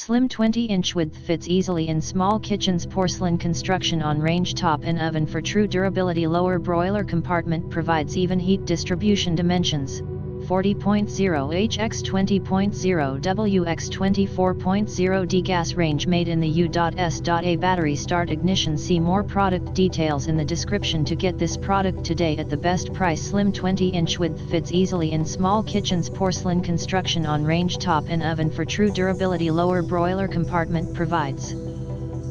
Slim 20-inch width fits easily in small kitchens. Porcelain construction on range top and oven for true durability. Lower broiler compartment provides even heat distribution. Dimensions: 40.0 x 20.0 w x 24.0 d. Gas range made in the U.S.A. Battery start ignition. See more product details in the description to get this product today at the best price. Slim 20-inch width fits easily in small kitchens. Porcelain construction on range top and oven for true durability. Lower broiler compartment provides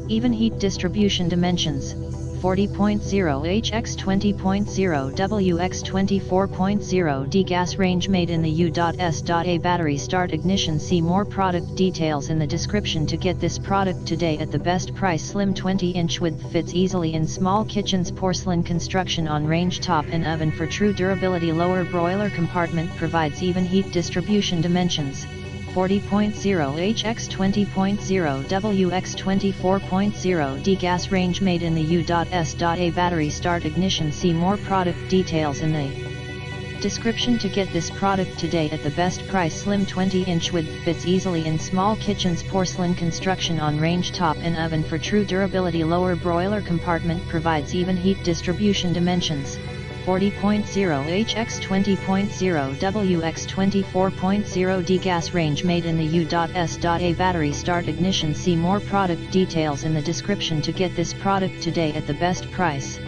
even heat distribution. Dimensions: 40.0 h x 20.0 w x 24.0 d. Gas range made in the U.S.A. Battery start ignition. See more product details in the description to get this product today at the best price. Slim 20-inch width fits easily in small kitchens. Porcelain construction on range top and oven for true durability. Lower broiler compartment provides even heat distribution. Dimensions: 40.0 h x 20.0 w x 24.0 d. Gas range made in the U.S.A. Battery start ignition. See more product details in the description to get this product today at the best price. Slim 20-inch width fits easily in small kitchens. Porcelain construction on range top and oven for true durability. Lower broiler compartment provides even heat distribution. Dimensions: 40.0 h x 20.0 w x 24.0 d. Gas range made in the U.S.A. Battery start ignition. See more product details in the description to get this product today at the best price.